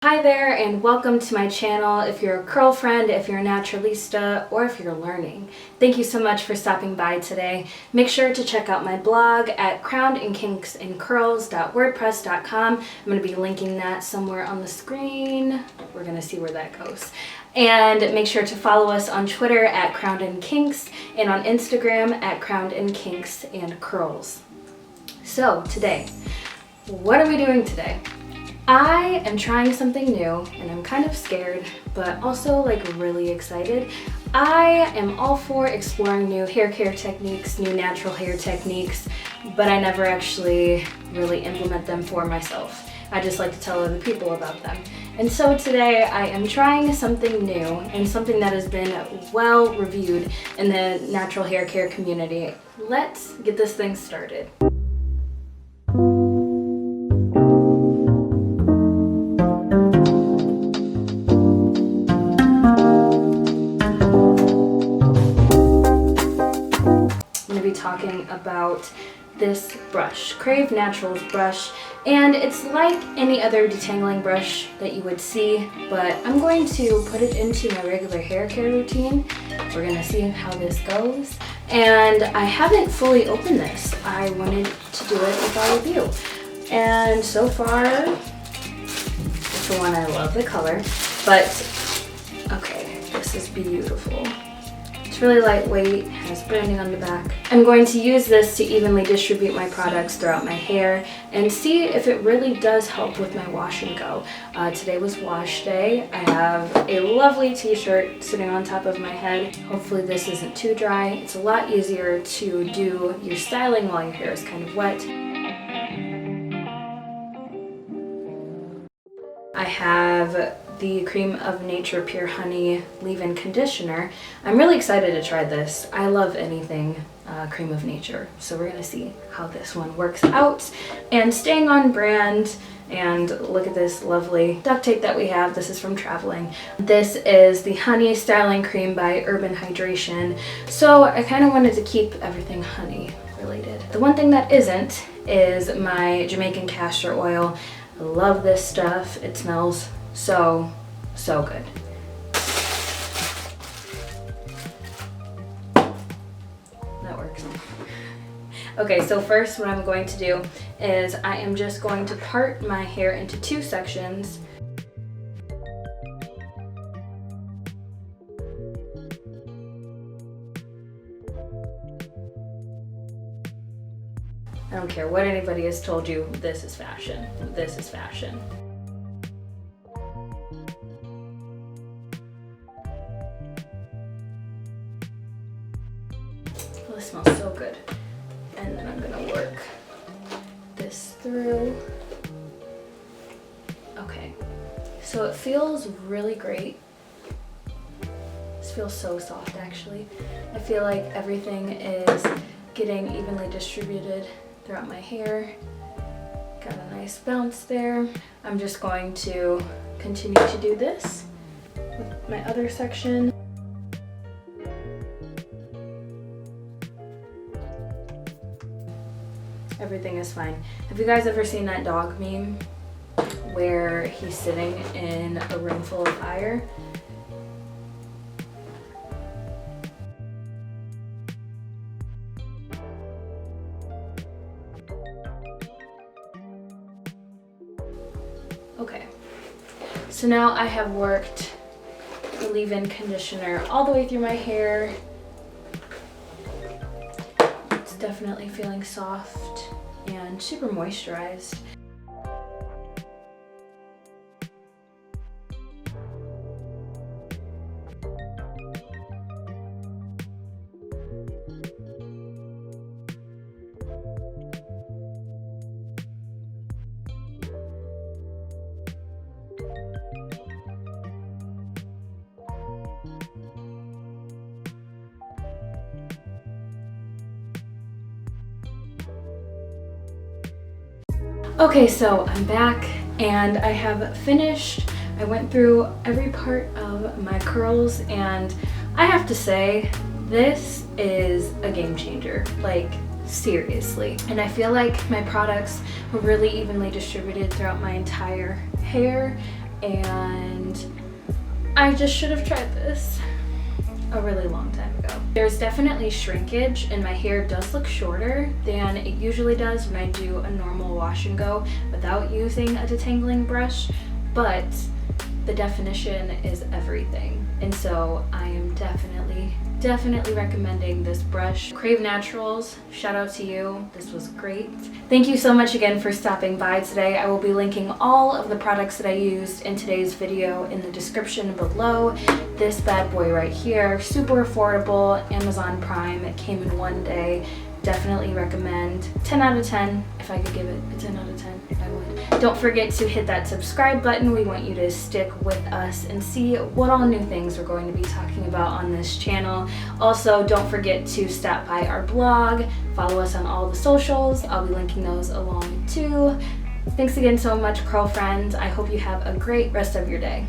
Hi there and welcome to my channel. If you're a curl friend, if you're a naturalista, or if you're learning, thank you so much for stopping by today. Make sure to check out my blog at crownedandkinksandcurls.wordpress.com. I'm going to be linking that somewhere on the screen. We're going to see where that goes. And make sure to follow us on Twitter at crownedandkinks and on Instagram at crownedandkinksandcurls. So today, what are we doing today? I am trying something new and I'm kind of scared, but also really excited. I am all for exploring new hair care techniques, new natural hair techniques, but I never actually really implement them for myself. I just like to tell other people about them. And so today I am trying something new and something that has been well reviewed in the natural hair care community. Let's get this thing started. Talking about this brush, Crave Naturals brush, and it's like any other detangling brush that you would see, but I'm going to put it into my regular hair care routine. We're gonna see how this goes, and I haven't fully opened this. I wanted to do it with all of you, and so far it's the one I love the color, but okay, this is beautiful. It's really lightweight, has branding on the back. I'm going to use this to evenly distribute my products throughout my hair and see if it really does help with my wash and go. Today was wash day. I have a lovely t-shirt sitting on top of my head. Hopefully this isn't too dry. It's a lot easier to do your styling while your hair is kind of wet. I have the Creme of Nature Pure Honey leave-in conditioner. I'm really excited to try this. I love anything Creme of Nature, so we're gonna see how this one works out. And staying on brand, and look at this lovely duct tape that we have. This is from traveling. This is the Honey Styling Cream by Urban Hydration. So I kind of wanted to keep everything honey related. The one thing that isn't is my Jamaican castor oil. I love this stuff. It smells so good. That works. Okay, so first what I'm going to do is I am just going to part my hair into two sections. I don't care what anybody has told you, this is fashion. This is fashion. Oh, this smells so good. And then I'm gonna work this through. Okay, so it feels really great. This feels so soft actually. I feel like everything is getting evenly distributed throughout my hair. Got a nice bounce there. I'm just going to continue to do this with my other section. Everything is fine. Have you guys ever seen that dog meme where he's sitting in a room full of fire? Okay, so now I have worked the leave-in conditioner all the way through my hair. It's definitely feeling soft and super moisturized. Okay, so I'm back and I have finished. I went through every part of my curls and I have to say, this is a game changer. Like, seriously. And I feel like my products were really evenly distributed throughout my entire hair. and I just should have tried this a really long time ago. There's definitely shrinkage and my hair does look shorter than it usually does when I do a normal wash and go without using a detangling brush, but the definition is everything. And so I am definitely recommending this brush. Crave Naturals, shout out to you. This was great. Thank you so much again for stopping by today. I will be linking all of the products that I used in today's video in the description below. This bad boy right here, super affordable, Amazon Prime. It came in one day. Definitely recommend. 10 out of 10. If I could give it a 10 out of 10, I would. Don't forget to hit that subscribe button. We want you to stick with us and see what all new things we're going to be talking about on this channel. Also, don't forget to stop by our blog. Follow us on all the socials. I'll be linking those along too. Thanks again so much, curl friends. I hope you have a great rest of your day.